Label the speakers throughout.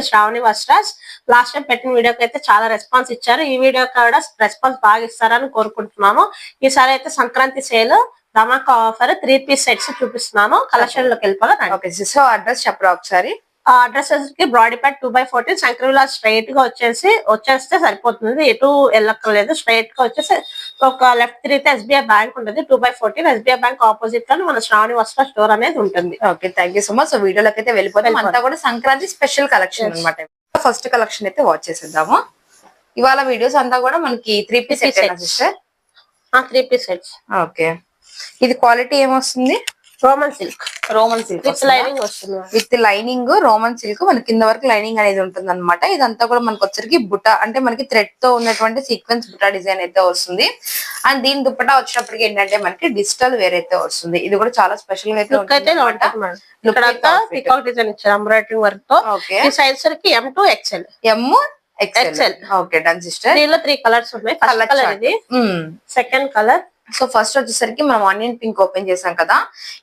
Speaker 1: Shravani వస్త్రాస్. Last time పెట్టిన వీడియోకి అయితే చాలా రెస్పాన్స్ ఇచ్చారు. ఈ వీడియో కూడా రెస్పాన్స్ బాగా ఇస్తారని కోరుకుంటున్నాము. ఈసారి అయితే సంక్రాంతి సేల్ ధమాకా ఆఫర్ 3 పీస్ సెట్స్ చూపిస్తున్నాను. కలెక్షన్ లోకి వెళ్ళిపోవాలి.
Speaker 2: సో అడ్రస్ చెప్పరా ఒకసారి.
Speaker 1: అడ్రస్ కి బ్రాడీపేట్ 2/14 శంకరవిలా స్ట్రైట్ గా వచ్చేస్తే సరిపోతుంది. ఎటు వెళ్ళక్కర్లేదు. స్ట్రైట్ గా వచ్చేసి ఒక లెఫ్ట్ తిరిగితే SBI బ్యాంక్ ఉంటుంది. 2/14 SBI బ్యాంక్ ఆపోజిట్ లో మన శ్రావణి వస్త్ర స్టోర్ అనేది ఉంటుంది.
Speaker 2: Okay, thank you so much. So వీడియోలోకి అయితే వెళ్ళిపోతాం. అంతా కూడా సంక్రాంతి స్పెషల్ కలెక్షన్ అన్నమాట. ఫస్ట్ కలెక్షన్ అయితే వాచ్ చేసేద్దాము. ఇవాళ వీడియోస్ అంతా కూడా మనకి 3 piece sister.
Speaker 1: 3 piece sets.
Speaker 2: Okay, ఇది క్వాలిటీ ఏమొస్తుంది?
Speaker 1: రోమన్ సిల్క్ విత్ లైనింగ్ వస్తుంది.
Speaker 2: విత్ లైనింగ్ రోమన్ సిల్క్ మనకి కింద వరకు లైనింగ్ అనేది ఉంటుంది అనమాట. ఇదంతా కూడా మనకి వచ్చరికి బుట్ట అంటే మనకి థ్రెడ్ తో ఉన్నటువంటి సీక్వెన్స్ బుట్ట డిజైన్ అయితే వస్తుంది. అండ్ దీని దుప్పటా వచ్చినప్పటికి ఏంటంటే మనకి డిజిటల్ వేర్ అయితే వస్తుంది. ఇది కూడా చాలా స్పెషల్ గా అయితే ఉంటుంది.
Speaker 1: డిజైన్ ఇచ్చారు ఎంబ్రాయిడరీ వర్క్ తో. ఈ సైజ్ సరికి M to XL.
Speaker 2: XL. Okay done sister.
Speaker 1: దీనిలో 3 కలర్స్ ఉన్నాయి. ఫస్ట్ కలర్ ఇది, సెకండ్ కలర్.
Speaker 2: సో ఫస్ట్ వచ్చేసరికి మనం ఆనియన్ పింక్ ఓపెన్ చేసాం కదా.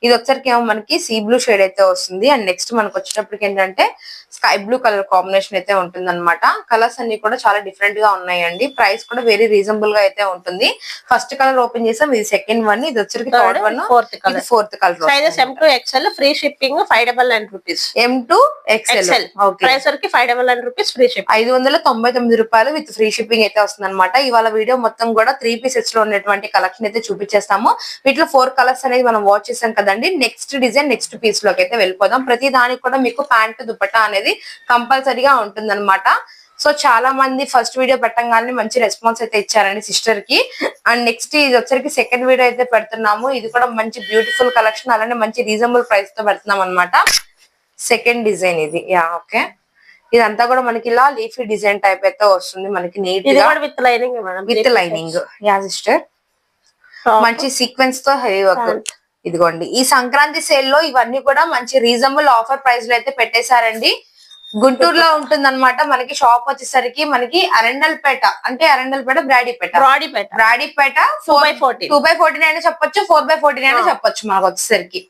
Speaker 2: ఇది వచ్చరికి ఏమో మనకి సీ బ్లూ షేడ్ అయితే వస్తుంది. అండ్ నెక్స్ట్ మనకు వచ్చేటప్పటికి ఏంటంటే స్కై బ్లూ కలర్ కాంబినేషన్ అయితే ఉంటుంది అనమాట. కలర్స్ అన్ని కూడా చాలా డిఫరెంట్ గా ఉన్నాయండి. ప్రైస్ కూడా వెరీ రీజనబుల్ గా అయితే ఉంటుంది. ఫస్ట్ కలర్ ఓపెన్ చేసాం, ఇది సెకండ్ వన్, ఇది వచ్చరికి third one, fourth colour.
Speaker 1: Sizes M to XL, free shipping 599 rupees.
Speaker 2: M to XL.
Speaker 1: Okay, price వరకు 599 రూపీస్ ఫ్రీ షిప్పింగ్.
Speaker 2: 599 రూపాయలు విత్ ఫ్రీ షిప్పింగ్ అయితే వస్తుంది అనమాట. ఇవాళ వీడియో మొత్తం కూడా 3 పీసెస్ లో ఉన్నటువంటి కలెక్షన్ అయితే చూపించేస్తాము. వీటిలో 4 కలర్స్ అనేది మనం వాచ్ చేసాం కదండి. నెక్స్ట్ డిజైన్ నెక్స్ట్ పీస్ లోకి అయితే వెళ్ళిపోదాం. ప్రతి దానికి కూడా మీకు ప్యాంట్ దుపట్టా అనేది కంపల్సరీగా ఉంటుంది అనమాట. సో చాలా మంది ఫస్ట్ వీడియో పెట్టంగానే మంచి రెస్పాన్స్ అయితే ఇచ్చారండి సిస్టర్ కి. అండ్ నెక్స్ట్ ఇది వచ్చరికి సెకండ్ వీడియో అయితే పెడుతున్నాము. ఇది కూడా మంచి బ్యూటిఫుల్ కలెక్షన్, అలానే మంచి రీజనబుల్ ప్రైస్ తో పెడుతున్నాం అనమాట. సెకండ్ డిజైన్ ఇది. ఓకే, ఇదంతా కూడా మనకి ఇలా లీఫీ డిజైన్ టైప్ అయితే వస్తుంది. మనకి నీట్ గా
Speaker 1: with lining
Speaker 2: with lining. Sister మంచి సీక్వెన్స్ తో హెవీ వర్క్. ఇదిగోండి, ఈ సంక్రాంతి సేల్ లో ఇవన్నీ కూడా మంచి రీజనబుల్ ఆఫర్ ప్రైస్ లో అయితే పెట్టేశారండి. గుంటూరులో ఉంటుంది అనమాట. మనకి షాప్ వచ్చేసరికి మనకి అరండల్పేట, అంటే అరండల్పేట బ్రాడీపేట 2/14 అయినా చెప్పొచ్చు, 4/14 అయినా చెప్పొచ్చు మనకు వచ్చేసరికి.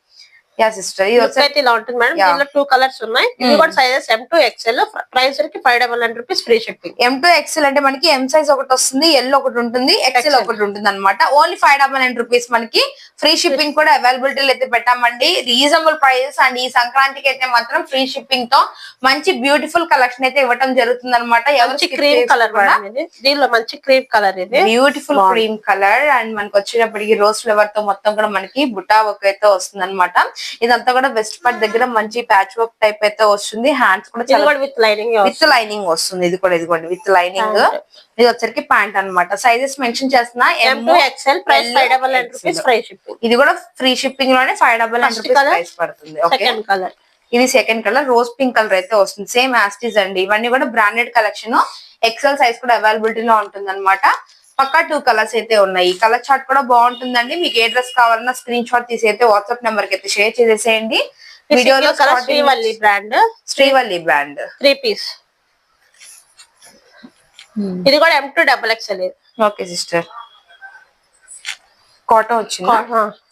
Speaker 2: సిస్టర్ ఇది
Speaker 1: వచ్చేసి ఇలా ఉంటుంది మేడం. దీనిలో 2 కలర్స్ ఉన్నాయి. ఇది కూడా sizes M to XL, price వరకు 599 rupees free shipping.
Speaker 2: M to XL అంటే మనకి M సైజ్ ఒకటి వస్తుంది, L ఒకటి ఉంటుంది, XL ఒకటి ఉంటుంది అనమాట. ఓన్లీ 599 రూపీస్ మనకి ఫ్రీ షిప్పింగ్ కూడా అవైలబిలిటీ అయితే పెట్టామండి. Reasonable prices. అండ్ ఈ సంక్రాంతికి అయితే మాత్రం ఫ్రీ షిప్పింగ్ తో మంచి బ్యూటిఫుల్ కలెక్షన్ అయితే ఇవ్వడం జరుగుతుంది అనమాట.
Speaker 1: ఎవరికి క్రీమ్ కలర్, దీనిలో మంచి క్రీమ్ కలర్, ఇది
Speaker 2: బ్యూటిఫుల్ క్రీమ్ కలర్. అండ్ మనకి వచ్చేటప్పటికి రోజ్ ఫ్లేవర్ తో మొత్తం కూడా మనకి బుట్టా వర్క్ అయితే వస్తుంది అనమాట. ఇదంతా కూడా వెస్ట్ పార్ట్ దగ్గర మంచి ప్యాచ్ వర్క్ టైప్ అయితే వస్తుంది. హ్యాండ్స్ కూడా చాలా
Speaker 1: విత్ లైనింగ్
Speaker 2: వస్తుంది. ఇది కూడా ఇదిగోండి విత్ లైనింగ్. ఇది వచ్చరికి ప్యాంట్ అనమాట. సైజెస్ మెన్షన్ చేస్తున్నా
Speaker 1: M to XL, price 599 rupees free shipping.
Speaker 2: ఇది కూడా ఫ్రీ షిప్పింగ్ లోనే 599 రూపీస్ ప్రైస్ పడుతుంది.
Speaker 1: సెకండ్ కలర్,
Speaker 2: ఇది second colour rose pink colour అయితే వస్తుంది. సేమ్ యాస్టీస్ అండి. ఇవన్నీ కూడా బ్రాండెడ్ కలెక్షన్. XL సైజ్ కూడా అవైలబిలిటీలో ఉంటుంది అనమాట. పక్కా 2 కలర్స్ అయితే ఉన్నాయి. కలర్ చార్ట్ కూడా బాగుంటుందండి. మీకు ఏ డ్రెస్ కావాలన్నా స్క్రీన్ షాట్ తీసి అయితే వాట్సాప్ నెంబర్ కి అయితే షేర్ చేసేసేయండి. వీడియోలో
Speaker 1: శ్రీవల్లి
Speaker 2: బ్రాండ్
Speaker 1: 3 పీస్. ఇది కూడా M to XXL.
Speaker 2: Okay sister, cotton వచ్చింది.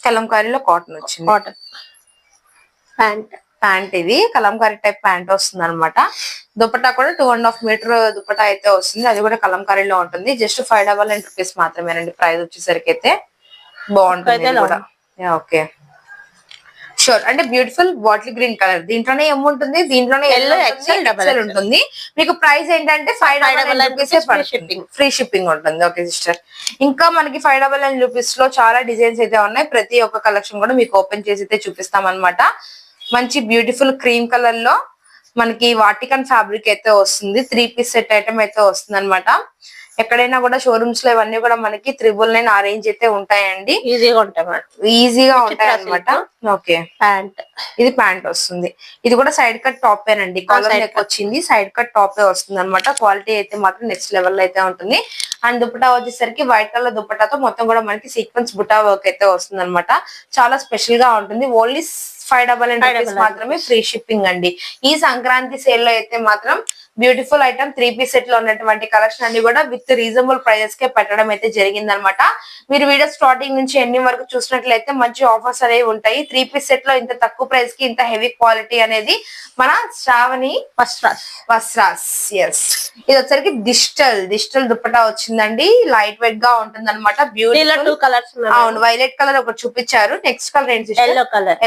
Speaker 2: కలంకారీలో కాటన్ వచ్చింది.
Speaker 1: కాటన్
Speaker 2: ప్యాంట్ ఇది కలంకారీ టైప్ ప్యాంట్ వస్తుంది అనమాట. దుపట్టా కూడా 2.5 మీటర్ దుపట్టా అయితే వస్తుంది. అది కూడా కలంకారీలో ఉంటుంది. జస్ట్ 599 రూపీస్ మాత్రమేనండి ప్రైస్ వచ్చేసరికి అయితే. బాగుంటుంది. Okay sure. అంటే బ్యూటిఫుల్ బాటిల్ గ్రీన్ కలర్. దీంట్లోనే ఏముంటుంది, దీంట్లోనే XL ఉంటుంది. మీకు ప్రైస్ ఏంటంటే 599 రూపీస్ ఫ్రీ షిప్పింగ్ ఉంటుంది. ఓకే సిస్టర్, ఇంకా మనకి 599 రూపీస్ లో చాలా డిజైన్స్ అయితే ఉన్నాయి. ప్రతి ఒక్క కలెక్షన్ కూడా మీకు ఓపెన్ చేసి అయితే చూపిస్తాం అనమాట. మంచి బ్యూటిఫుల్ క్రీమ్ కలర్ లో మనకి వాటికన్ ఫ్యాబ్రిక్ అయితే వస్తుంది. 3 పీస్ సెట్ ఐటమ్ అయితే వస్తుంది అనమాట. ఎక్కడైనా కూడా షోరూమ్స్ లో ఇవన్నీ కూడా మనకి 999 ఆ రేంజ్ అయితే ఉంటాయండి. ఈజీగా ఉంటాయి అనమాట. ఓకే, ప్యాంట్ ఇది ప్యాంట్ వస్తుంది. ఇది కూడా సైడ్ కట్ టాప్ ఏనండి. కాలర్ నెక్ వచ్చింది, సైడ్ కట్ టాప్ వస్తుంది అనమాట. క్వాలిటీ అయితే మాత్రం నెక్స్ట్ లెవెల్ అయితే ఉంటుంది. అండ్ దుపట్టా వచ్చేసరికి వైట్ కలర్ దుపట్టాతో మొత్తం కూడా మనకి సీక్వెన్స్ బుట్టా వర్క్ అయితే వస్తుంది అనమాట. చాలా స్పెషల్ గా ఉంటుంది. ఓన్లీ 599 మాత్రమే ఫ్రీ షిప్పింగ్ అండి. ఈ సంక్రాంతి సేల్ లో అయితే మాత్రం బ్యూటిఫుల్ ఐటమ్ 3 పీస్ సెట్ లో ఉన్నటువంటి కలెక్షన్ అన్ని కూడా విత్ రీజనబుల్ ప్రైజెస్ కే పెట్టడం అయితే జరిగిందనమాట. మీరు వీడియో స్టార్టింగ్ నుంచి ఎండింగ్ వరకు చూసినట్లయితే మంచి ఆఫర్స్ అనేవి ఉంటాయి. 3 పీస్ సెట్ లో ఇంత తక్కువ ప్రైస్ కి ఇంత హెవీ క్వాలిటీ అనేది మన శ్రావణి వస్త్రాస్. ఎస్, ఇది వచ్చరికి డిజిటల్ దుప్పటా వచ్చిందండి. లైట్ వెయిట్ గా ఉంటుంది అనమాట. Beautiful
Speaker 1: colours.
Speaker 2: అవును, వైలెట్ కలర్ ఒకటి చూపించారు. నెక్స్ట్ కలర్ ఏంటి?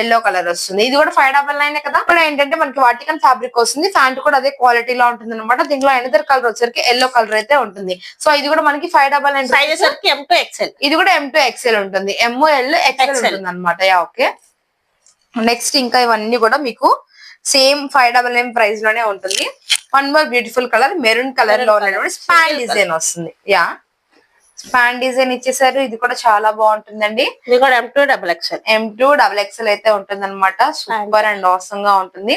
Speaker 2: ఎల్లో కలర్ వస్తుంది. ఇది కూడా 599 కదా. ఇక్కడ ఏంటంటే మనకి వాటికన్ ఫ్యాబ్రిక్ వస్తుంది. ప్యాంట్ కూడా అదే క్వాలిటీలో ఉంటుంది అనమాట. దీంట్లో ఎనదర్ కలర్ వచ్చరికి ఎల్లో కలర్ అయితే ఉంటుంది. సో ఇది కూడా మనకి 599. ఇది కూడా M2XL ఉంటుంది. ML XL ఉంటుంది అనమాట. ఓకే, నెక్స్ట్ ఇంకా ఇవన్నీ కూడా మీకు సేమ్ 599 ప్రైస్ లోనే ఉంటుంది. One more beautiful colour maroon colour లో ఉన్నటువంటి స్పాన్ డిజైన్ వస్తుంది. స్పాన్ డిజైన్ ఇచ్చేసారు. ఇది కూడా చాలా బాగుంటుందండి.
Speaker 1: ఇది కూడా
Speaker 2: M2XL అయితే ఉంటుంది అనమాట. సూపర్ అండ్ ఆసమ్ గా ఉంటుంది.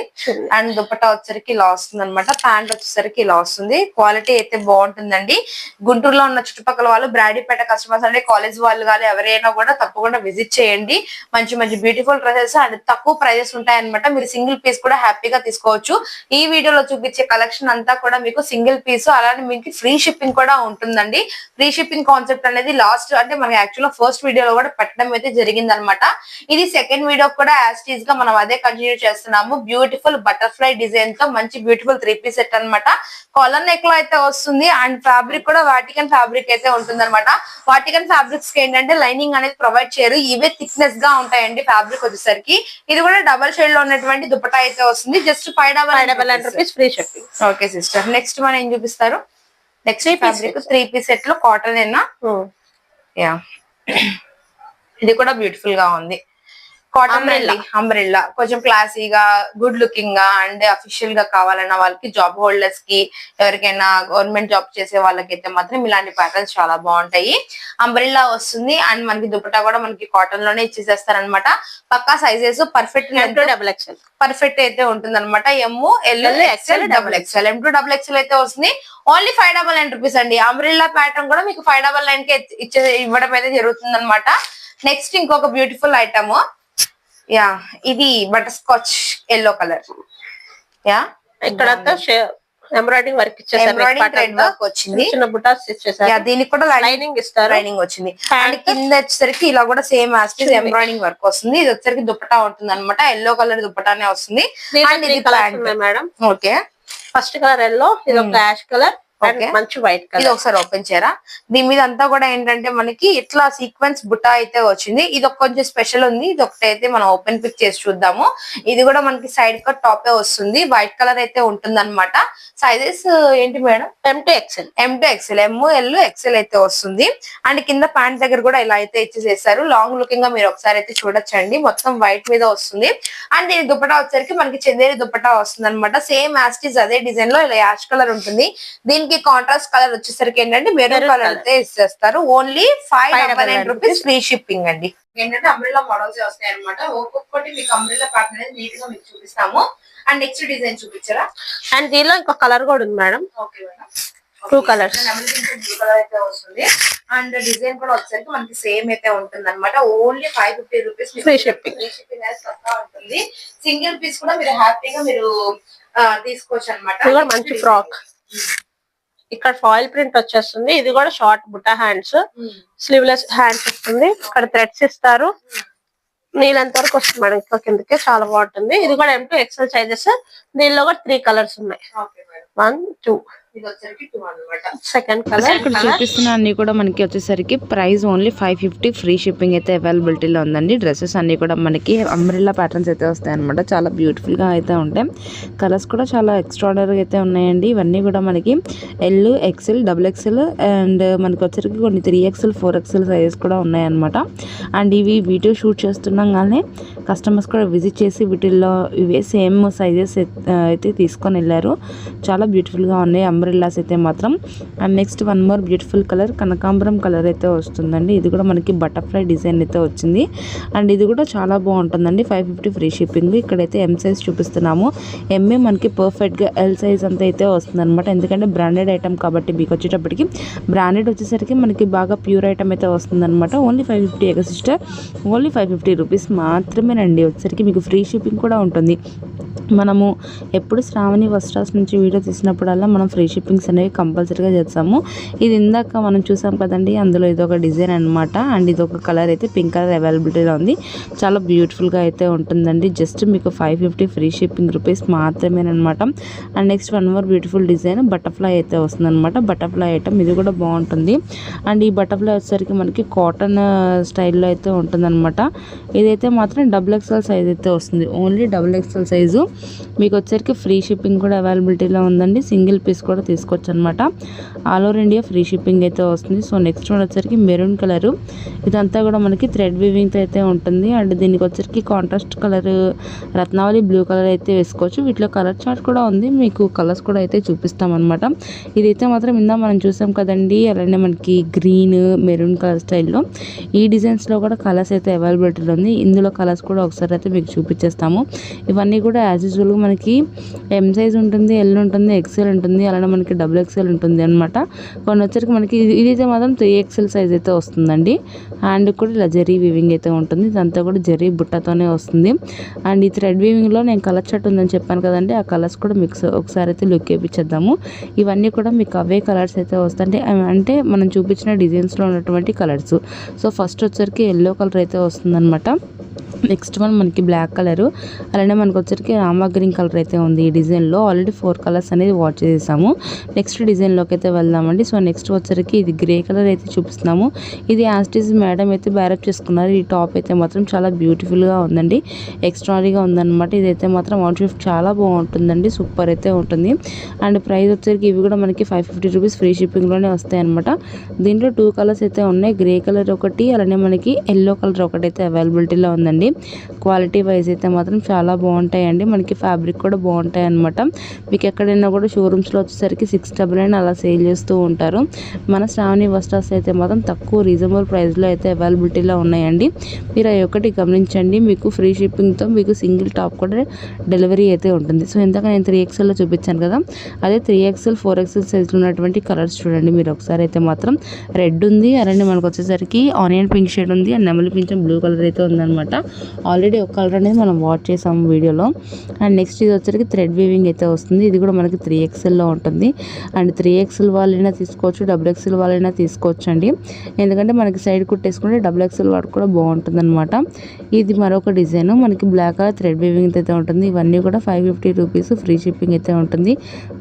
Speaker 2: అండ్ దుపట్టా వచ్చరికి ఇలా వస్తుంది అనమాట. ప్యాంట్ వచ్చేసరికి ఇలా వస్తుంది. క్వాలిటీ అయితే బాగుంటుందండి. గుంటూరులో ఉన్న చుట్టుపక్కల వాళ్ళు, బ్రాడీపేట కస్టమర్స్ అంటే కాలేజ్ వాళ్ళు కానీ ఎవరైనా కూడా తప్పకుండా విజిట్ చేయండి. మంచి మంచి బ్యూటిఫుల్ డ్రెస్సెస్ అండ్ తక్కువ ప్రైజెస్ ఉంటాయి అనమాట. మీరు సింగిల్ పీస్ కూడా హ్యాపీగా తీసుకోవచ్చు. ఈ వీడియోలో చూపించే కలెక్షన్ అంతా కూడా మీకు సింగిల్ పీస్, అలానే మీకు ఫ్రీ షిప్పింగ్ కూడా ఉంటుందండి. ఫ్రీ షిప్పింగ్ కాన్సెప్ట్ అనేది లాస్ట్ అంటే మనకి యాక్చువల్ ఫస్ట్ వీడియోలో కూడా పెట్టడం అయితే జరిగింది అనమాట. ఇది సెకండ్ వీడియో కూడా యాజ్ టీజ్ గా మనం అదే కంటిన్యూ చేస్తున్నాము. బ్యూటిఫుల్ బటర్ఫ్లై డిజైన్ తో మంచి బ్యూటిఫుల్ 3 పీస్ సెట్ అనమాట. కాలర్ నెక్ లో అయితే వస్తుంది. అండ్ ఫ్యాబ్రిక్ కూడా వాటికన్ ఫ్యాబ్రిక్ అయితే ఉంటుంది అనమాట. వాటికన్ ఫ్యాబ్రిక్స్ కి ఏంటంటే లైనింగ్ అనేది ప్రొవైడ్ చేయరు. ఇవే థిక్నెస్ గా ఉంటాయండి ఫ్యాబ్రిక్ వచ్చేసరికి. ఇది కూడా డబల్ షేడ్ లో ఉన్నటువంటి దుపట్టా అయితే వస్తుంది. Just 599 rupees free shipping. Okay sister, next మనం ఏం చూపిస్తారు? నెక్స్ట్ ఫ్యాబ్రిక్ 3 పీస్ సెట్ లో కాటన్ ఏనా? ఇది కూడా బ్యూటిఫుల్ గా ఉంది. కాటన్ అంబ్రెల్లా కొంచెం క్లాసీగా, గుడ్ లుకింగ్ గా అండ్ అఫీషియల్ గా కావాలన్న వాళ్ళకి, జాబ్ హోల్డర్స్ కి, ఎవరికైనా గవర్నమెంట్ జాబ్ చేసే వాళ్ళకైతే మాత్రం ఇలాంటి ప్యాటర్న్స్ చాలా బాగుంటాయి. అంబ్రెల్లా వస్తుంది. అండ్ మనకి దుపట్టా కూడా మనకి కాటన్ లోనే ఇచ్చేసేస్తారనమాట. పక్కా సైజెస్ పర్ఫెక్ట్ పర్ఫెక్ట్ అయితే ఉంటుంది అనమాట. ML XL M2XL అయితే వస్తుంది. ఓన్లీ 599 రూపీస్ అండి. అంబ్రెల్లా ప్యాటర్న్ కూడా మీకు 599 కి ఇవ్వడం అయితే జరుగుతుంది అనమాట. నెక్స్ట్ ఇంకొక బ్యూటిఫుల్ ఐటమ్, ఇది బటర్ స్కాచ్ ఎల్లో కలర్.
Speaker 1: ఇక్కడ ఎంబ్రాయిడింగ్ వర్క్
Speaker 2: వచ్చింది. దీనికి కూడా లైనింగ్ ఇస్తారు. లైనింగ్ వచ్చింది. అండ్ కింద వచ్చేసరికి ఇలా కూడా సేమ్ యాస్టీస్ ఎంబ్రాయిడింగ్ వర్క్ వస్తుంది. ఇది వచ్చేసరికి దుపట్టా ఉంటుంది అనమాట. ఎల్లో కలర్ దుపట్టానే వస్తుంది. అండ్ ఇది madam. Okay,
Speaker 1: first colour yellow, ఇది ఒక యాష్ కలర్, మంచి వైట్ కలర్.
Speaker 2: ఇది ఒకసారి ఓపెన్ చేయరా? దీని మీద అంతా కూడా ఏంటంటే మనకి ఇట్లా సీక్వెన్స్ బుట్టా అయితే వచ్చింది. ఇది ఒక కొంచెం స్పెషల్ ఉంది. ఇది ఒకటైతే మనం ఓపెన్ పిక్ చేసి చూద్దాము. ఇది కూడా మనకి సైడ్ కట్ టాపే వస్తుంది. వైట్ కలర్ అయితే ఉంటుంది అనమాట. సైజెస్ ఏంటి మేడం?
Speaker 1: M2XL
Speaker 2: ML XL అయితే వస్తుంది. అండ్ కింద ప్యాంట్ దగ్గర కూడా ఇలా అయితే ఇచ్చేసేసారు. లాంగ్ లుకింగ్ గా మీరు ఒకసారి అయితే చూడొచ్చండి. మొత్తం వైట్ మీద వస్తుంది. అండ్ దీని దుపట్టా వచ్చరికి మనకి చందేరి దుపట్టా వస్తుంది అనమాట. సేమ్ యాస్టీస్ అదే డిజైన్ లో ఇలా యాష్ కలర్ ఉంటుంది. దీనికి కాంట్రాస్ట్ కలర్ వచ్చేసరికి ఏంటంటే మెరూన్ కలర్ అయితే ఇచ్చేస్తారు. ఓన్లీ 599 రూపీస్ ఫ్రీ షిప్పింగ్ అండి. ఏంటంటే అంబ్రెల్లా మోడల్స్ వస్తాయి అనమాట. ఒక్కొక్కటి మీకు అంబ్రెల్లా ప్యాటర్న్ అనేది నీట్ గా మీకు చూపిస్తాము. అండ్ నెక్స్ట్ డిజైన్ చూపించారా?
Speaker 1: అండ్ దీనిలో ఇంకో కలర్ కూడా ఉంది madam.
Speaker 2: Okay madam,
Speaker 1: 2 colours.
Speaker 2: Blue colour అయితే వస్తుంది. అండ్ డిజైన్ కూడా వచ్చేసరికి మనకి సేమ్ అయితే ఉంటుంది అనమాట. Only 550 rupees
Speaker 1: free shipping.
Speaker 2: Free shipping అనేది తక్కువ ఉంటుంది. సింగిల్ పీస్ కూడా మీరు హ్యాపీగా మీరు తీసుకోవచ్చు అనమాట.
Speaker 1: ఇది కూడా మంచి ఫ్రాక్. ఇక్కడ ఫాయిల్ ప్రింట్ వచ్చేస్తుంది. ఇది కూడా short Butta hands, sleeveless hands వస్తుంది. ఇక్కడ థ్రెడ్స్ ఇస్తారు. నీళ్ళంత వరకు వస్తుంది మేడం. ఇక్కడ కిందకి చాలా బాగుంటుంది. ఇది కూడా M2XL సైజెస్. దీనిలో కూడా 3 కలర్స్ ఉన్నాయి. 1, 2. Second colour.
Speaker 3: ఇక్కడ చూపిస్తున్న అన్ని కూడా మనకి వచ్చేసరికి ప్రైస్ ఓన్లీ 550 ఫ్రీ షిప్పింగ్ అయితే అవైలబిలిటీలో ఉందండి. డ్రెస్సెస్ అన్ని కూడా మనకి అంబ్రెల్లా ప్యాటర్న్స్ అయితే వస్తాయి అనమాట. చాలా బ్యూటిఫుల్ గా అయితే ఉంటాయి. కలర్స్ కూడా చాలా ఎక్స్ట్రాడనరీ అయితే ఉన్నాయండి. ఇవన్నీ కూడా మనకి L, XL, XXL అండ్ మనకి వచ్చేసరికి కొన్ని 3XL, 4XL సైజెస్ కూడా ఉన్నాయన్నమాట. అండ్ ఇవి వీడియో షూట్ చేస్తున్నాం కానీ కస్టమర్స్ కూడా విజిట్ చేసి వీటిల్లో ఇవే సేమ్ సైజెస్ అయితే తీసుకొని వెళ్ళారు. చాలా బ్యూటిఫుల్ గా ఉన్నాయి. అంబ్రెల్లాస్ అయితే మాత్రం. And next one more beautiful colour కనకాంబరం కలర్ అయితే వస్తుందండి. ఇది కూడా మనకి బటర్ఫ్లై డిజైన్ అయితే వచ్చింది. అండ్ ఇది కూడా చాలా బాగుంటుందండి. 550 ఫ్రీ షిప్పింగ్. ఇక్కడైతే ఎం సైజ్ చూపిస్తున్నాము. ఎంఏ మనకి పర్ఫెక్ట్గా ఎల్ సైజ్ అంతా అయితే వస్తుంది అనమాట. ఎందుకంటే బ్రాండెడ్ ఐటమ్ కాబట్టి మీకు వచ్చేటప్పటికి బ్రాండెడ్ వచ్చేసరికి మనకి బాగా ప్యూర్ ఐటమ్ అయితే వస్తుంది అనమాట. ఓన్లీ 550 సిస్టర్, ఓన్లీ 550 రూపీస్ మాత్రమేనండి. వచ్చేసరికి మీకు ఫ్రీ షిప్పింగ్ కూడా ఉంటుంది. మనము ఎప్పుడు శ్రావణి వస్త్రాస్ నుంచి వీడియో తీసినప్పుడల్లా మనం ఫ్రీ షిప్పింగ్స్ అనేవి కంపల్సరీగా చేస్తాము. ఇది ఇందాక మనం చూసాం కదండి, అందులో ఇది ఒక డిజైన్ అనమాట. అండ్ ఇది ఒక కలర్ అయితే పింక్ కలర్ అవైలబిలిటీలో ఉంది. చాలా బ్యూటిఫుల్గా అయితే ఉంటుందండి. జస్ట్ మీకు 550 ఫ్రీ షిప్పింగ్ రూపీస్ మాత్రమేనమాట. And next one more beautiful design butterfly అయితే వస్తుంది అనమాట. బటర్ఫ్లై ఐటమ్ ఇది కూడా బాగుంటుంది. అండ్ ఈ బటర్ఫ్లై వచ్చేసరికి మనకి కాటన్ స్టైల్లో అయితే ఉంటుందన్నమాట. ఇదైతే మాత్రం XXL సైజ్ అయితే వస్తుంది. Only XXL size. మీకు వచ్చేసరికి ఫ్రీ షిప్పింగ్ కూడా అవైలబిలిటీలో ఉందండి. సింగిల్ పీస్ కూడా తీసుకోవచ్చు అనమాట. All over India free shipping అయితే వస్తుంది. సో నెక్స్ట్ వన్ వచ్చేసరికి మెరూన్ కలరు. ఇదంతా కూడా మనకి థ్రెడ్ వీవింగ్తో అయితే ఉంటుంది. అండ్ దీనికి వచ్చేసరికి కాంట్రాస్ట్ కలర్ రత్నావళి బ్లూ కలర్ అయితే వేసుకోవచ్చు. వీటిలో కలర్ చార్ట్ కూడా ఉంది. మీకు కలర్స్ కూడా అయితే చూపిస్తామన్నమాట. ఇదైతే మాత్రం ఇందా మనం చూసాం కదండి, అలానే మనకి గ్రీన్ మెరూన్ కలర్ స్టైల్లో ఈ డిజైన్స్లో కూడా కలర్స్ అయితే అవైలబిలిటీలో ఉంది. ఇందులో కలర్స్ కూడా ఒకసారి అయితే మీకు చూపించేస్తాము. ఇవన్నీ కూడా యాజ్ యూజువల్గా మనకి ఎం సైజ్ ఉంటుంది, ఎల్ ఉంటుంది, ఎక్సెల్ ఉంటుంది, అలానే మనకి XXL ఉంటుంది అనమాట. కొన్ని వచ్చరికి మనకి ఇదైతే మాత్రం 3XL సైజ్ అయితే వస్తుందండి. హ్యాండ్ కూడా ఇలా జరీ వీవింగ్ అయితే ఉంటుంది. ఇదంతా కూడా జరీ బుట్టతోనే వస్తుంది. అండ్ ఈ థ్రెడ్ వీవింగ్లో నేను కలర్ చార్ట్ ఉందని చెప్పాను కదండి, ఆ కలర్స్ కూడా మీకు ఒకసారి అయితే లుక్ వేయించేద్దాము. ఇవన్నీ కూడా మీకు అవే కలర్స్ అయితే వస్తాయి. అంటే మనం చూపించిన డిజైన్స్లో ఉన్నటువంటి కలర్స్. సో ఫస్ట్ వచ్చరికి ఎల్లో కలర్ అయితే వస్తుందన్నమాట. నెక్స్ట్ వన్ మనకి బ్లాక్ కలరు, అలానే మనకు వచ్చరికి రామా గ్రీన్ కలర్ అయితే ఉంది. ఈ డిజైన్లో ఆల్రెడీ 4 కలర్స్ అనేది వాచ్ చేసాము. నెక్స్ట్ డిజైన్లోకి అయితే వెళ్దామండి. సో నెక్స్ట్ వచ్చరికి ఇది గ్రే కలర్ అయితే చూపిస్తున్నాము. ఇది యాస్టీస్ మేడం అయితే బ్యారప్ చేసుకున్నారు. ఈ టాప్ అయితే మాత్రం చాలా బ్యూటిఫుల్గా ఉందండి. ఎక్స్ట్రాడీగా ఉందన్నమాట. ఇదైతే మాత్రం అవుట్ఫిట్ చాలా బాగుంటుందండి. సూపర్ అయితే ఉంటుంది. అండ్ ప్రైస్ వచ్చరికి ఇవి కూడా మనకి 550 రూపీస్ ఫ్రీ షిప్పింగ్లోనే వస్తాయి అనమాట. దీంట్లో 2 కలర్స్ అయితే ఉన్నాయి. గ్రే కలర్ ఒకటి, అలానే మనకి ఎల్లో కలర్ ఒకటి అయితే అవైలబిలిటీలో ఉందండి. క్వాలిటీ వైజ్ అయితే మాత్రం చాలా బాగుంటాయండి. మనకి ఫ్యాబ్రిక్ కూడా బాగుంటాయి అనమాట. మీకు ఎక్కడైనా కూడా షోరూమ్స్లో వచ్చేసరికి 699 అలా సేల్ చేస్తూ ఉంటారు. మన శ్రావణి వస్త్రాస్ అయితే మాత్రం తక్కువ రీజనబుల్ ప్రైస్లో అయితే అవైలబిలిటీలో ఉన్నాయండి. మీరు అవి ఒకటి గమనించండి. మీకు ఫ్రీ షిప్పింగ్తో మీకు సింగిల్ టాప్ కూడా డెలివరీ అయితే ఉంటుంది. సో ఇందాక నేను 3XLలో చూపించాను కదా, అదే 3XL 4XL సైజులో ఉన్నటువంటి కలర్స్ చూడండి మీరు ఒకసారి. అయితే మాత్రం రెడ్ ఉంది, అలానే మనకు వచ్చేసరికి ఆనియన్ పింక్ షేడ్ ఉంది, అండ్ నెమలి పింఛం బ్లూ కలర్ అయితే ఉందన్నమాట. ఆల్రెడీ ఒక కలర్ అనేది మనం వాచ్ చేసాము వీడియోలో. అండ్ నెక్స్ట్ ఇది వచ్చరికి థ్రెడ్ వీవింగ్ అయితే వస్తుంది. ఇది కూడా మనకి 3XLలో ఉంటుంది. అండ్ 3XL వాళ్ళైనా తీసుకోవచ్చు, XXL వాళ్ళైనా తీసుకోవచ్చు అండి. ఎందుకంటే మనకి సైడ్ కుట్టేసుకుంటే XXL వాడు కూడా బాగుంటుంది అనమాట. ఇది మరొక డిజైన్ మనకి బ్లాక్ కలర్ థ్రెడ్ వీవింగ్ అయితే ఉంటుంది. ఇవన్నీ కూడా 550 రూపీస్ ఫ్రీ షిప్పింగ్ అయితే ఉంటుంది.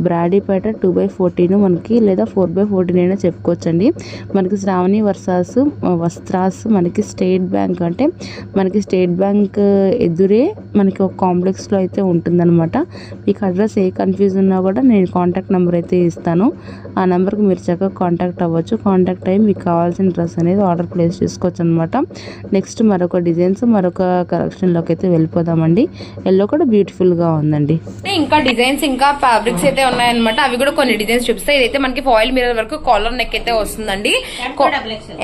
Speaker 3: బ్రాడీపేట 2/14 మనకి లేదా 4/14 అయినా చెప్పుకోవచ్చండి. మనకి శ్రావణి వస్త్రాస్ మనకి స్టేట్ బ్యాంక్, అంటే మనకి స్టేట్ బ్యాంక్ ఎదురే మనకి ఒక కాంప్లెక్స్లో అయితే ఉంటుందన్నమాట. మీకు అడ్రస్ ఏ కన్ఫ్యూజ్ ఉన్నా కూడా నేను కాంటాక్ట్ నెంబర్ అయితే ఇస్తాను. ఆ నెంబర్కి మీరు చక్కగా కాంటాక్ట్ అవ్వచ్చు. కాంటాక్ట్ అయ్యి మీకు కావాల్సిన డ్రెస్ అనేది ఆర్డర్ ప్లేస్ చేసుకోవచ్చు అనమాట. నెక్స్ట్ మరొక డిజైన్స్ మరొక కలెక్షన్లోకి అయితే వెళ్ళిపోదామండి. ఎల్లో కూడా బ్యూటిఫుల్గా ఉందండి.
Speaker 2: ఇంకా డిజైన్స్ ఇంకా ఫ్యాబ్రిక్స్ అయితే ఉన్నాయన్నమాట. అవి కూడా కొన్ని డిజైన్స్ చూపిస్తాయి. ఇదైతే మనకి ఫాయిల్ మిర్రర్ వరకు కాలర్ నెక్ అయితే వస్తుందండి.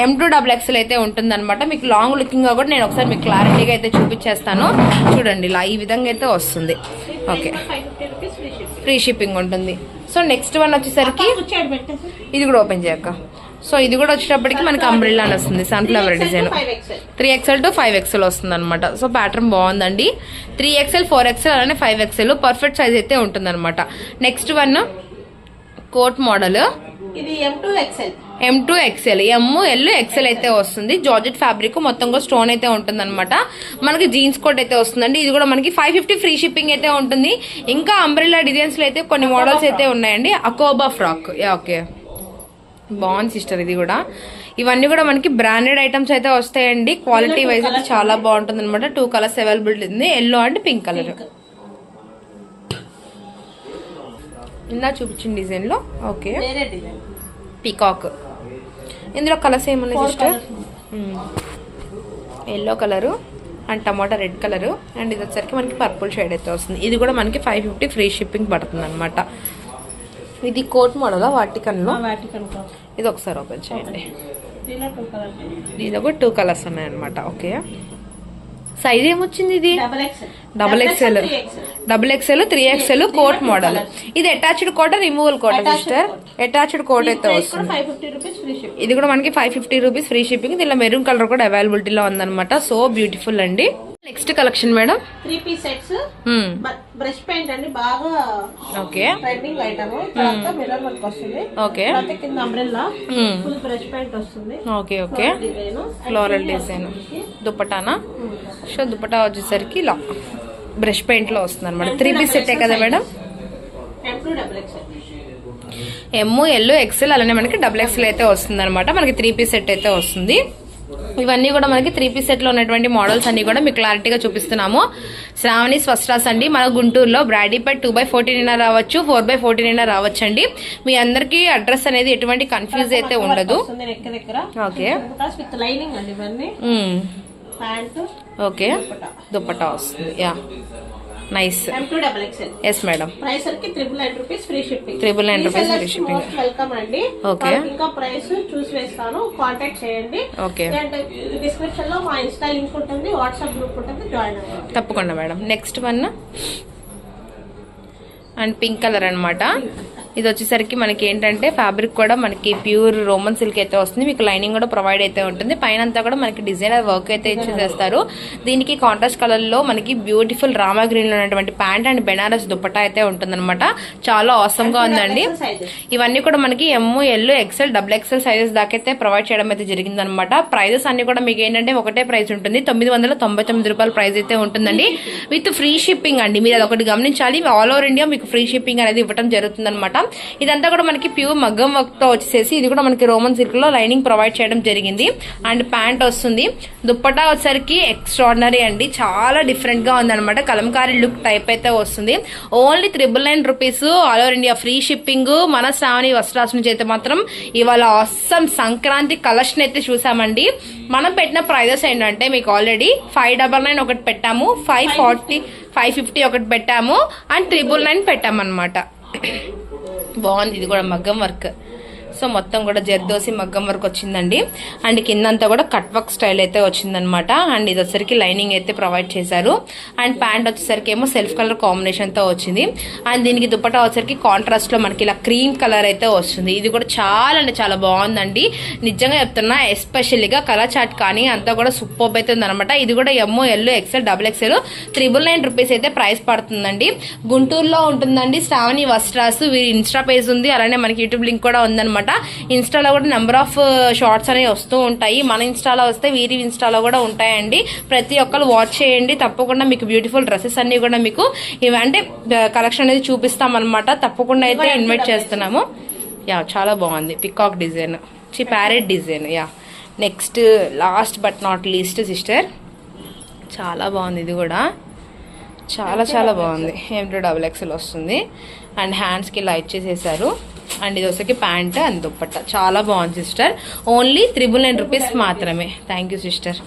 Speaker 2: M2XXL అయితే ఉంటుంది అనమాట. మీకు లాంగ్ లుకింగ్ గా కూడా నేను ఒకసారి మీకు క్లారిటీగా అయితే చూపించేస్తాను. చూడండి ఇలా ఈ విధంగా అయితే వస్తుంది. ఓకే, ఫ్రీ షిప్పింగ్ ఉంటుంది. సో నెక్స్ట్ వన్ వచ్చేసరికి ఇది కూడా ఓపెన్ చేయక్క. సో ఇది కూడా వచ్చేటప్పటికి మనకి అంబ్రెల్లా అని వస్తుంది. Sunflower design 3XL to 5XL వస్తుంది అనమాట. సో ప్యాటర్న్ బాగుందండి. 3XL 4XL అలానే 5XL పర్ఫెక్ట్ సైజ్ అయితే ఉంటుంది అనమాట. నెక్స్ట్ వన్ కోట్ మోడల్,
Speaker 1: ఇది M2XL
Speaker 2: ML XL అయితే వస్తుంది. జార్జెట్ ఫ్యాబ్రిక్ మొత్తం కూడా స్టోన్ అయితే ఉంటుంది అనమాట. మనకి జీన్స్ కోట్ అయితే వస్తుందండి. ఇది కూడా మనకి 550 ఫ్రీ షిప్పింగ్ అయితే ఉంటుంది. ఇంకా అంబ్రెల్లా డిజైన్స్ లో అయితే కొన్ని మోడల్స్ అయితే ఉన్నాయండి. అకోబా ఫ్రాక్, ఓకే బాగుంది సిస్టర్. ఇది కూడా ఇవన్నీ కూడా మనకి బ్రాండెడ్ ఐటమ్స్ అయితే వస్తాయండి. క్వాలిటీ వైజ్ అయితే చాలా బాగుంటుంది అనమాట. 2 కలర్స్ అవైలబిలిటీ ఉంది, ఎల్లో అండ్ పింక్ కలర్. ఇందా చూపించిన డిజైన్ లో ఓకే పీకాక్. ఇందులో కలర్స్ ఏమన్నా sister? Yellow colour and tomato red colour, and ఇది వచ్చరికి మనకి పర్పుల్ షేడ్ అయితే వస్తుంది. ఇది కూడా మనకి 550 ఫ్రీ షిప్పింగ్ పడుతుంది అనమాట. ఇది కోట్ మోడల్ వాటికన్ లో,
Speaker 1: వాటికన్ క్లాత్.
Speaker 2: ఇది ఒకసారి ఓపెన్ చేయండి.
Speaker 1: దీనిలో 2 కలర్స్.
Speaker 2: దీనిలో కూడా 2 కలర్స్ ఉన్నాయి అనమాట. ఓకే, సైజ్ ఏమొచ్చింది ఇది? Double XL, 3XL coat model. ఇది అటాచ్డ్ కోట, రిమూవల్ కోట సిస్టర్? అటాచ్డ్ కోట్ అయితే వస్తుంది.
Speaker 1: 550 రూపీస్ ఫ్రీ షిప్పింగ్.
Speaker 2: ఇది కూడా మనకి 550 రూపీస్ ఫ్రీ షిప్పింగ్. దీనిలో మెరూన్ కలర్ కూడా అవైలబిలిటీలో ఉందన్నమాట. సో బ్యూటిఫుల్ అండి. Next collection madam
Speaker 1: 3 piece sets brush paint అండి, బాగా
Speaker 2: ఓకే
Speaker 1: ట్రెండింగ్ ఐటమ్. తర్వాత మిర్రర్ వర్క్ వస్తుంది.
Speaker 2: ఓకే,
Speaker 1: తర్వాత కింద అంబ్రెల్లా ఫుల్ బ్రష్ పెయింట్ వస్తుంది.
Speaker 2: ఓకే ఓకే, ఫ్లోరల్ డిజైన్ దుపటానా? సో దుపటా వచ్చేసరికి ఇలా బ్రష్ పెయింట్ లో వస్తుంది అనమాట. 3 పీస్ సెట్టే కదా మేడం? ML XL అలానే మనకి XXL అయితే వస్తుంది అనమాట. మనకి 3 పీస్ సెట్ అయితే వస్తుంది. ఇవన్నీ కూడా మనకి 3 పీస్ సెట్ లో ఉన్నటువంటి మోడల్స్ అన్ని కూడా మీకు క్లారిటీగా చూపిస్తున్నాము. శ్రావణి స్వస్ట్రాస్ అండి, మన గుంటూరులో బ్రాడీపేట్ 2/14 అయినా రావచ్చు, 4/14 అయినా రావచ్చు అండి. మీ అందరికి అడ్రస్ అనేది ఎటువంటి కన్ఫ్యూజ్ అయితే ఉండదు. ఓకే ఓకే, దుపట్టా వస్తుంది. Yeah, nice. Yes madam.
Speaker 1: Price కి 999 rupees free shipping.
Speaker 2: 999 rupees free shipping.
Speaker 1: Welcome అండి.
Speaker 2: ఓకే,
Speaker 1: ఇంకా ప్రైస్ చూసి వేస్తాను, కాంటాక్ట్ చేయండి.
Speaker 2: ఓకే,
Speaker 1: డిస్క్రిప్షన్ లో మా ఇన్స్టా లింక్ ఉంటుంది, వాట్సాప్ గ్రూప్ ఉంటుంది, జాయిన్ అవ్వండి.
Speaker 2: తప్పకుండా madam. Next one and pink colour అన్నమాట. ఇది వచ్చేసరికి మనకి ఏంటంటే ఫ్యాబ్రిక్ కూడా మనకి ప్యూర్ రోమన్ సిల్క్ అయితే వస్తుంది. మీకు లైనింగ్ కూడా ప్రొవైడ్ అయితే ఉంటుంది. పైన అంతా కూడా మనకి డిజైనర్ వర్క్ అయితే ఇచ్చేసేస్తారు. దీనికి కాంట్రాస్ట్ కలర్ లో మనకి బ్యూటిఫుల్ రామా గ్రీన్ లో ఉన్నటువంటి ప్యాంట్ అండ్ బెనారస్ దుపట్టా అయితే ఉంటుందన్నమాట. చాలా ఆసమ్ గా ఉందండి. ఇవన్నీ కూడా మనకి ML XL XXL సైజెస్ దాకా అయితే ప్రొవైడ్ చేయడం అయితే జరిగిందనమాట. ప్రైజెస్ అన్ని కూడా మీకు ఏంటంటే ఒకటే ప్రైస్ ఉంటుంది, 999 రూపాయల ప్రైస్ అయితే ఉంటుందండి, విత్ ఫ్రీ షిప్పింగ్ అండి. మీరు అదొకటి గమనించాలి, ఆల్ ఓవర్ ఇండియా మీకు ఫ్రీ షిప్పింగ్ అనేది ఇవ్వడం జరుగుతుంది అనమాట. ఇదంతా కూడా మనకి ప్యూర్ మగ్గం వర్క్ తో వచ్చేసి, ఇది కూడా మనకి రోమన్ సిల్క్ లో లైనింగ్ ప్రొవైడ్ చేయడం జరిగింది. అండ్ ప్యాంట్ వస్తుంది. దుప్పటా వచ్చేసరికి ఎక్స్ట్రాడినరీ అండి, చాలా డిఫరెంట్ గా ఉందన్నమాట. కలంకారీ లుక్ టైప్ అయితే వస్తుంది. Only 999 rupees, all over India free shipping. మన శ్రావణి వస్త్రాస్ నుంచి అయితే మాత్రం ఇవాళ ఆసమ్ సంక్రాంతి కలెక్షన్ అయితే చూసామండి. మనం పెట్టిన ప్రైజెస్ ఏంటంటే మీకు ఆల్రెడీ 599 ఒకటి పెట్టాము, 540, 550 ఒకటి పెట్టాము, అండ్ 999 పెట్టామన్నమాట. బాగుంది. ఇది కూడా మగ్గం వర్క్. సో మొత్తం కూడా జర్దోసి మగ్గం వర్క్ వచ్చిందండి. అండ్ కిందంతా కూడా కట్ వర్క్ స్టైల్ అయితే వచ్చిందనమాట. అండ్ ఇది వచ్చేసరికి లైనింగ్ అయితే ప్రొవైడ్ చేశారు. అండ్ ప్యాంట్ వచ్చేసరికి ఏమో సెల్ఫ్ కలర్ కాంబినేషన్ తో వచ్చింది. అండ్ దీనికి దుపట్టా వచ్చేసరికి కాంట్రాస్ట్ లో మనకి ఇలా క్రీమ్ కలర్ అయితే వస్తుంది. ఇది కూడా చాలా అంటే చాలా బాగుందండి, నిజంగా చెప్తున్నా. ఎస్పెషల్లీగా కలర్ చార్ట్ కానీ అంతా కూడా సూపర్ అయితే ఉందనమాట. ఇది కూడా ML XL XXL 999 రూపీస్ అయితే ప్రైస్ పడుతుందండి. గుంటూరులో ఉంటుందండి శ్రావణి వస్త్రాస్. వీరి ఇన్స్టా పేజ్ ఉంది, అలానే మనకి యూట్యూబ్ లింక్ కూడా ఉందన్నమాట. ఇన్స్టాలో కూడా నెంబర్ ఆఫ్ షార్ట్స్ అనేవి వస్తూ ఉంటాయి. మన ఇన్స్టాలో వస్తే వీరి ఇన్స్టాలో కూడా ఉంటాయండి. ప్రతి ఒక్కరు వాచ్ చేయండి. తప్పకుండా మీకు బ్యూటిఫుల్ డ్రెస్సెస్ అన్ని కూడా మీకు అంటే కలెక్షన్ అనేది చూపిస్తామన్నమాట. తప్పకుండా అయితే ఇన్వైట్ చేస్తున్నాము. యా, చాలా బాగుంది. Peacock design, parrot design. Yeah, next last but not least sister, చాలా బాగుంది. ఇది కూడా చాలా చాలా బాగుంది. ML వస్తుంది. అండ్ హ్యాండ్స్కి ఇలా ఇచ్చేసేసారు. అండ్ ఇది వచ్చేసి ప్యాంట్ అండ్ దుప్పట్టా చాలా బాగుంది సిస్టర్. ఓన్లీ 999 రూపీస్ మాత్రమే. Thank you sister.